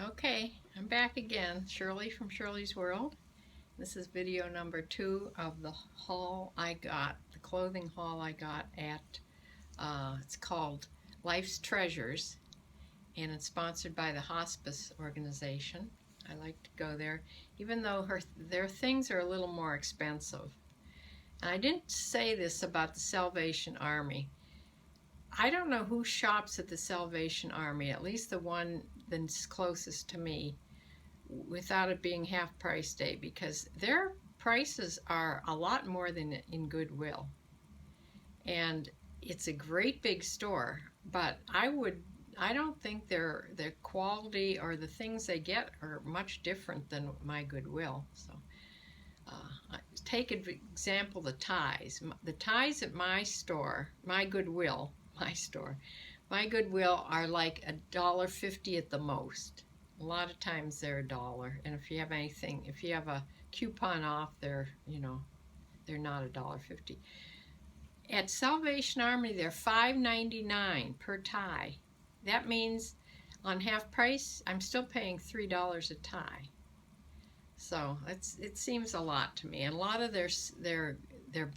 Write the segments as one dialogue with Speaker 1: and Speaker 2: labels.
Speaker 1: Okay, I'm back again, Shirley from Shirley's World. This is video number 2 of the haul I got, the clothing haul I got at, it's called Life's Treasures, and it's sponsored by the Hospice Organization. I like to go there, even though their things are a little more expensive. And I didn't say this about the Salvation Army. I don't know who shops at the Salvation Army, at least the one that's closest to me, without it being half price day, because their prices are a lot more than in Goodwill. And it's a great big store, but I don't think their quality or the things they get are much different than my Goodwill. So take an example, the ties. The ties at my store, my Goodwill are like $1.50 at the most. A lot of times they're $1, and if you have a coupon off, they're not $1.50. At Salvation Army, they're $5.99 per tie. That means on half price, I'm still paying $3 a tie. So it seems a lot to me. And a lot of their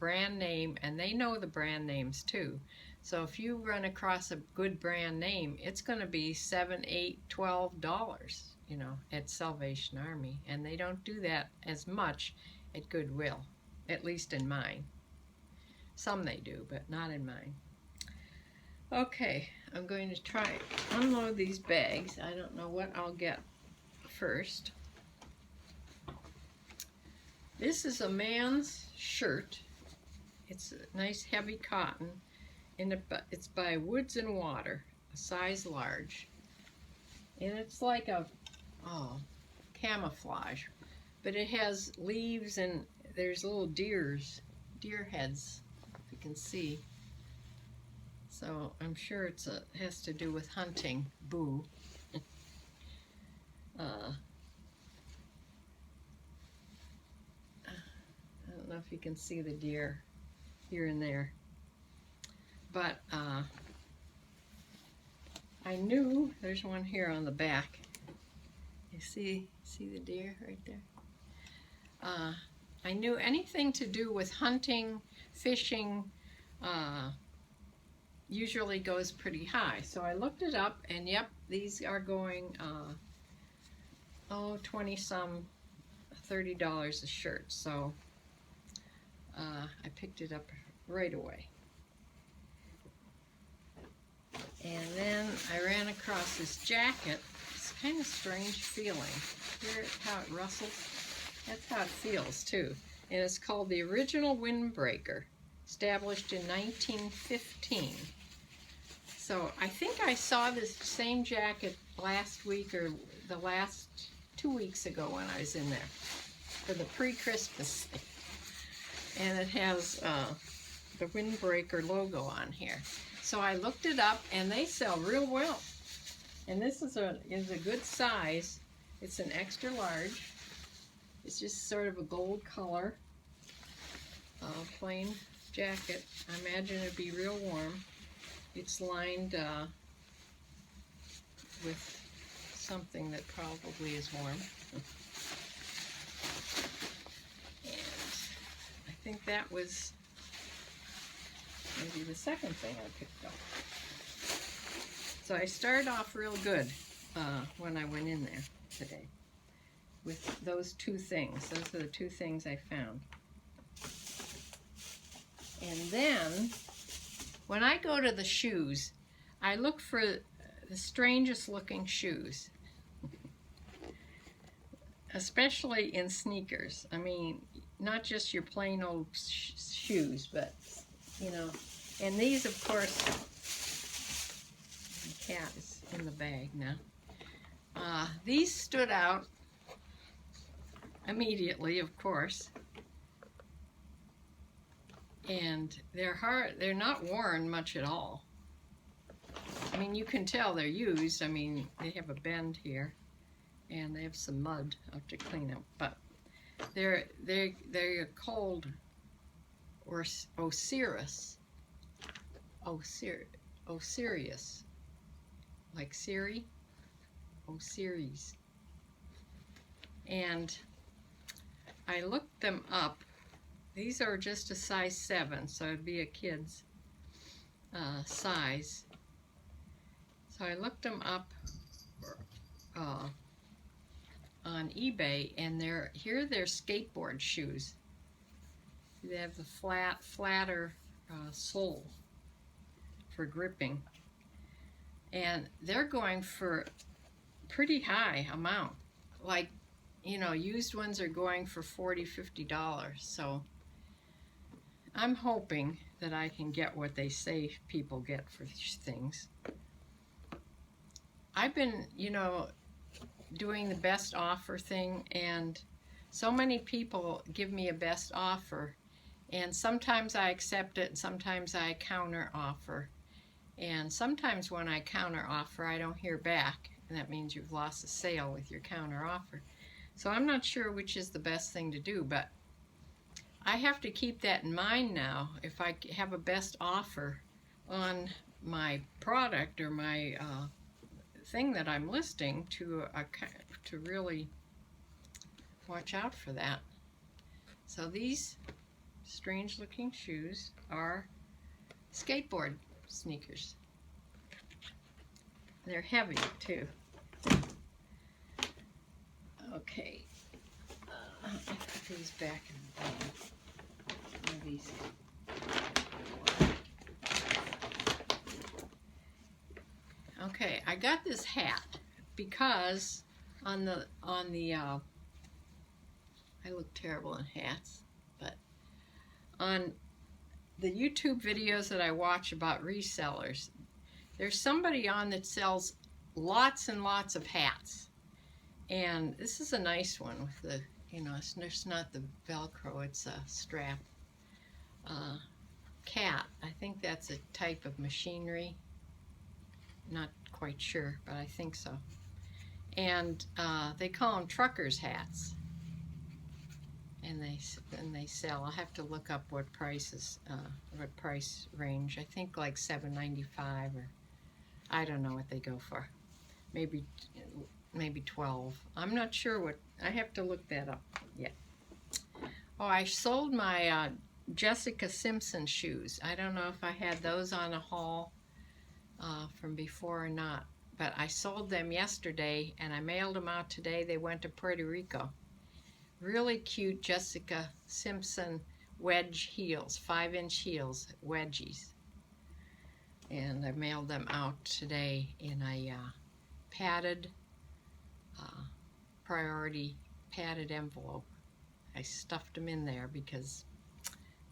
Speaker 1: brand name, and they know the brand names too. So if you run across a good brand name, it's going to be $7, $8, $12, at Salvation Army. And they don't do that as much at Goodwill, at least in mine. Some they do, but not in mine. Okay, I'm going to try unload these bags. I don't know what I'll get first. This is a man's shirt. It's a nice heavy cotton, and it's by Woods and Water, a size large. And it's like a camouflage, but it has leaves and there's little deer heads, if you can see. So I'm sure it has to do with hunting. Boo. I don't know if you can see the deer here and there, but I knew there's one here on the back. You see the deer right there? I knew anything to do with hunting, fishing, usually goes pretty high. So I looked it up, and yep, these are going 20-some, $30 a shirt. So I picked it up right away. And then I ran across this jacket. It's kind of strange feeling. Hear how it rustles? That's how it feels too. And it's called the Original Windbreaker, established in 1915. So I think I saw this same jacket last week or the last 2 weeks ago when I was in there for the pre-Christmas thing. And it has the Windbreaker logo on here. So I looked it up, and they sell real well. And this is a good size. It's an extra large. It's just sort of a gold color, plain jacket. I imagine it'd be real warm. It's lined with something that probably is warm. And I think that was maybe the second thing I picked up. So I started off real good when I went in there today with those two things. Those are the two things I found. And then when I go to the shoes, I look for the strangest looking shoes, especially in sneakers. I mean, not just your plain old shoes, but and these, of course, the cat is in the bag now. These stood out immediately, of course. And they're not worn much at all. I mean, you can tell they're used. I mean, they have a bend here, and they have some mud up to clean up. But they're called Osiris. Osiris, like Siri. whole series. And I looked them up. These are just a size 7, so it'd be a kid's size. So I looked them up on eBay, and they're skateboard shoes. They have the flatter sole for gripping, and they're going for pretty high amount. Like, you know, used ones are going for $40–50. So I'm hoping that I can get what they say people get for these things. I've been, you know, doing the best offer thing, and so many people give me a best offer, and sometimes I accept it, and sometimes I counter offer, and sometimes when I counter offer I don't hear back, and that means you've lost a sale with your counter offer. So I'm not sure which is the best thing to do, but I have to keep that in mind now. If I have a best offer on my product or my thing that I'm listing, to really watch out for that. So these strange looking shoes are skateboard sneakers. They're heavy too. Okay, I'll put these back in the bag. These. Okay, I got this hat because on the I look terrible in hats, but on the YouTube videos that I watch about resellers, there's somebody on that sells lots and lots of hats, and this is a nice one with the, you know, it's not the Velcro, it's a strap. Cat, I think that's a type of machinery. Not quite sure, but I think so. And they call them truckers' hats, and they sell. I'll have to look up what prices, what price range. I think like $7.95, or I don't know what they go for. Maybe 12. I'm not sure what. I have to look that up yet. Oh, I sold my Jessica Simpson shoes. I don't know if I had those on a haul from before or not, but I sold them yesterday and I mailed them out today. They went to Puerto Rico. Really cute Jessica Simpson wedge heels, 5-inch heels, wedgies. And I mailed them out today in a padded, priority padded envelope. I stuffed them in there because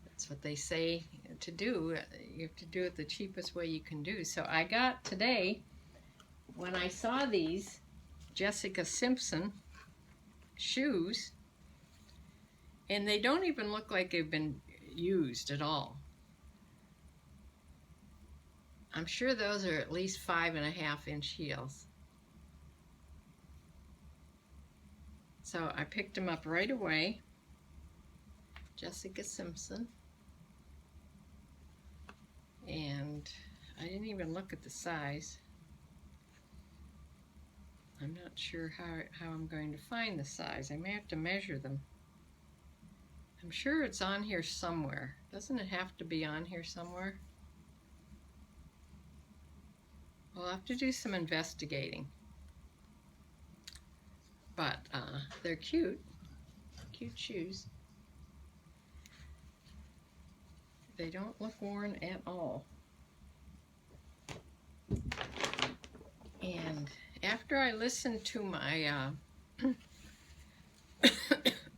Speaker 1: that's what they say to do. You have to do it the cheapest way you can do. So I got today, when I saw these Jessica Simpson shoes, and they don't even look like they've been used at all. I'm sure those are at least 5.5-inch heels. So I picked them up right away. Jessica Simpson. And I didn't even look at the size. I'm not sure how I'm going to find the size. I may have to measure them. I'm sure it's on here somewhere. Doesn't it have to be on here somewhere? I'll have to do some investigating. But they're cute. Cute shoes. They don't look worn at all. And after I listened to my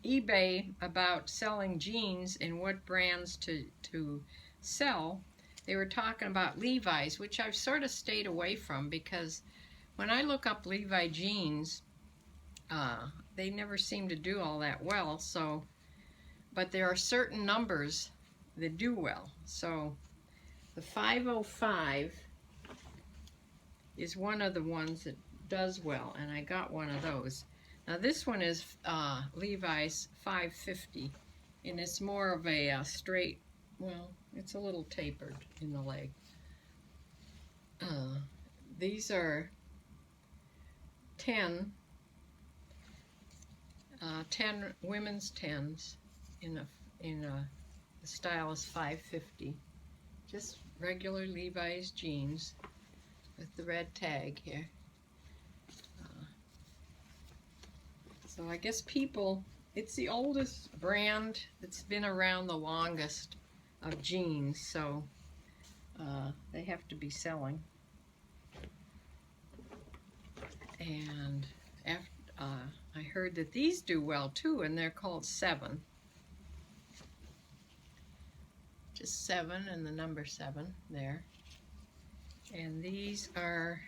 Speaker 1: eBay about selling jeans and what brands to sell, they were talking about Levi's, which I've sort of stayed away from, because when I look up Levi jeans, they never seem to do all that well. So, but there are certain numbers that do well. So the 505 is one of the ones that does well, and I got one of those. Now this one is Levi's 550, and it's more of a straight, well, it's a little tapered in the leg. These are 10 women's 10s in the style is 550. Just regular Levi's jeans with the red tag here. So I guess it's the oldest brand that's been around the longest of jeans, so they have to be selling. And I heard that these do well too, and they're called 7. Just 7 and the number 7 there. And these are,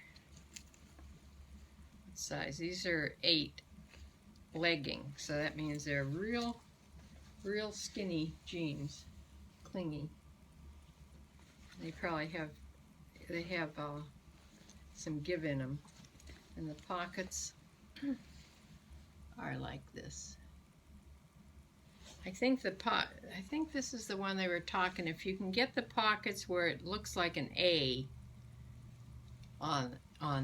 Speaker 1: what size? These are 8 legging, so that means they're real skinny jeans, clingy. They probably have some give in them, and the pockets are like this. I think this is the one they were talking. If you can get the pockets where it looks like an A on,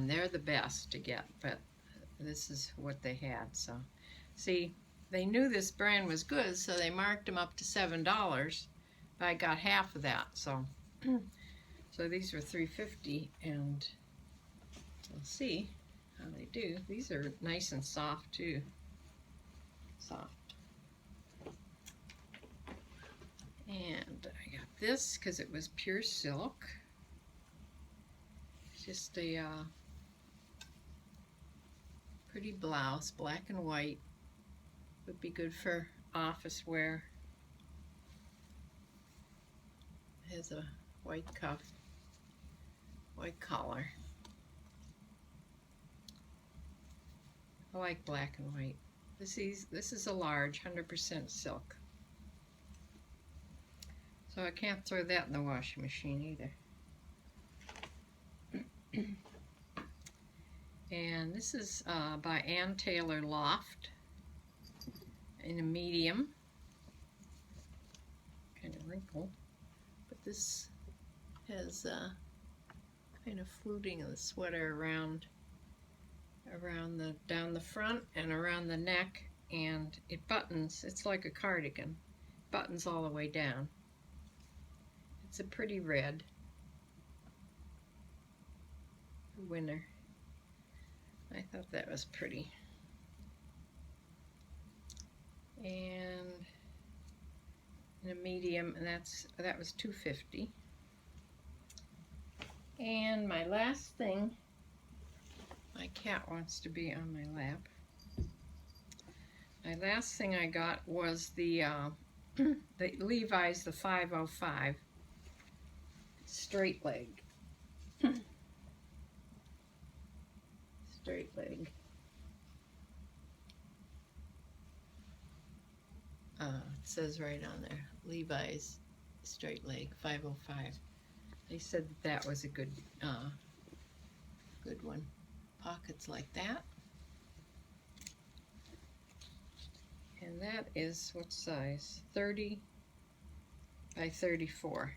Speaker 1: they're the best to get. But this is what they had. So, see, they knew this brand was good, so they marked them up to $7. But I got half of that. So, so these were $3.50, and we'll see how they do. These are nice and soft too. Soft. And I got this because it was pure silk. It's just a pretty blouse, black and white. Would be good for office wear. It has a white cuff, white collar. I like black and white. This is a large, 100% silk. So I can't throw that in the washing machine either. And this is by Ann Taylor Loft in a medium. Kind of wrinkled. But this has kind of fluting of the sweater around down the front and around the neck, and it buttons. It's like a cardigan. Buttons all the way down. It's a pretty red. Winter. I thought that was pretty. And in a medium, and that was $2.50. And my last thing, my cat wants to be on my lap. My last thing I got was the Levi's, the 505 straight leg. Straight leg. It says right on there, Levi's straight leg 505. They said that was a good one. Pockets like that. And that is what size? 30 by 34.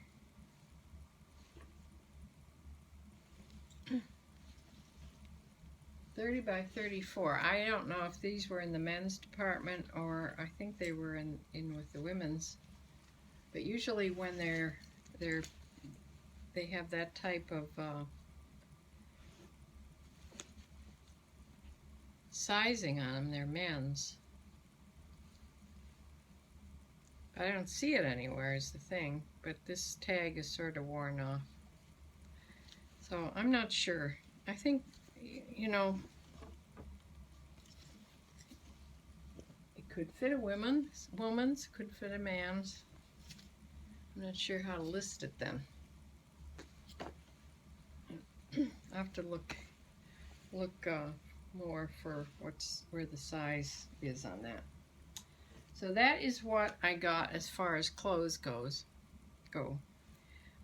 Speaker 1: $30 by $34. I don't know if these were in the men's department, or I think they were in with the women's. But usually when they have that type of sizing on them, they're men's. I don't see it anywhere is the thing, but this tag is sort of worn off. So I'm not sure. I think, you know, it could fit a woman's, could fit a man's. I'm not sure how to list it then. I have to look more for where the size is on that. So that is what I got as far as clothes go.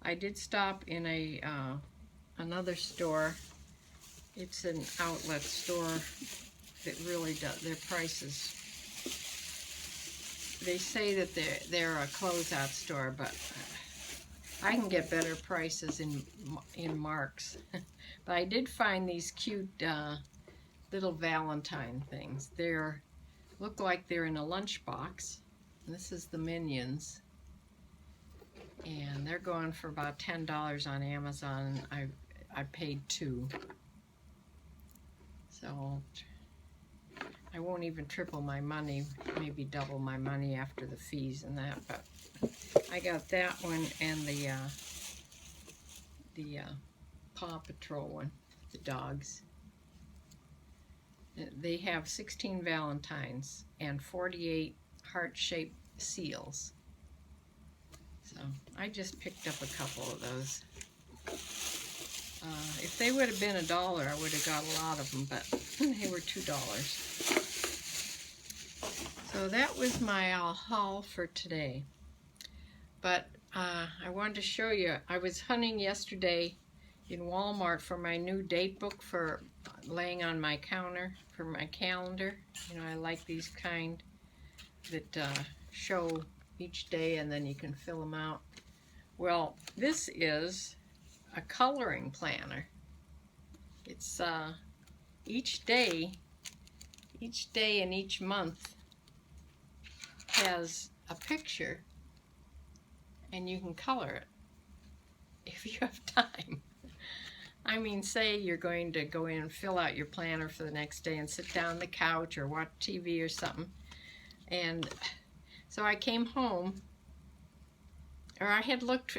Speaker 1: I did stop in another store. It's an outlet store that really does their prices. They say that they're a closeout store, but I can get better prices in Marks. But I did find these cute little Valentine things. They're look like they're in a lunchbox. This is the Minions, and they're going for about $10 on Amazon. I paid $2, so I won't even triple my money, maybe double my money after the fees and that. But I got that one and the Paw Patrol one, the dogs. They have 16 Valentines and 48 heart-shaped seals. So I just picked up a couple of those. If they would have been $1, I would have got a lot of them, but they were $2. So that was my haul for today. But I wanted to show you, I was hunting yesterday in Walmart for my new date book for laying on my counter for my calendar. You know, I like these kind that show each day and then you can fill them out. Well, this is a coloring planner. It's each day and each month has a picture and you can color it if you have time. I mean, say you're going to go in and fill out your planner for the next day and sit down on the couch or watch TV or something. And so I came home, or I had looked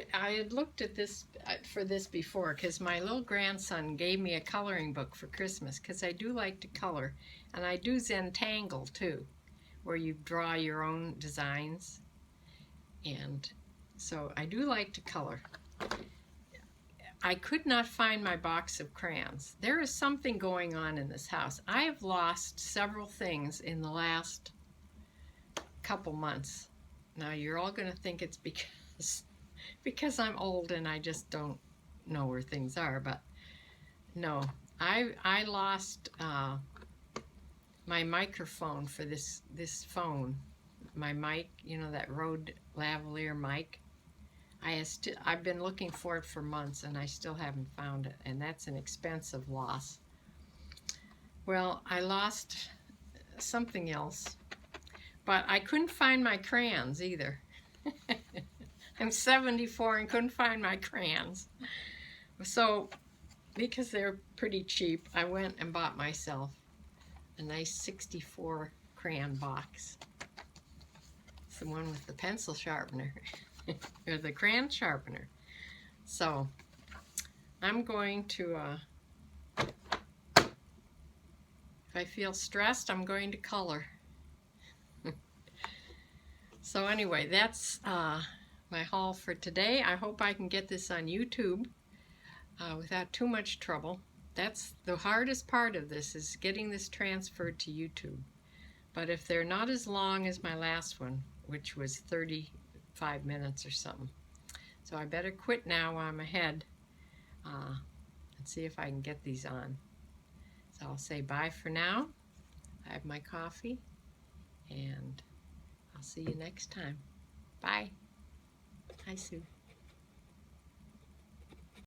Speaker 1: at this for this before, because my little grandson gave me a coloring book for Christmas, because I do like to color, and I do Zentangle too, where you draw your own designs, and so I do like to color. I could not find my box of crayons. There is something going on in this house. I have lost several things in the last couple months. Now you're all going to think it's because I'm old and I just don't know where things are, but no. I lost my microphone for this phone. My mic, you know, that Rode lavalier mic. I've been looking for it for months and I still haven't found it, and that's an expensive loss. Well, I lost something else, but I couldn't find my crayons either. I'm 74 and couldn't find my crayons. So, because they're pretty cheap, I went and bought myself a nice 64 crayon box. It's the one with the pencil sharpener. Or the crayon sharpener. So I'm going to if I feel stressed, I'm going to color. So anyway, that's my haul for today. I hope I can get this on YouTube without too much trouble. That's the hardest part of this, is getting this transferred to YouTube. But if they're not as long as my last one, which was 35 minutes or something. So I better quit now while I'm ahead and see if I can get these on. So I'll say bye for now. I have my coffee, and I'll see you next time. Bye. Hi, Sue.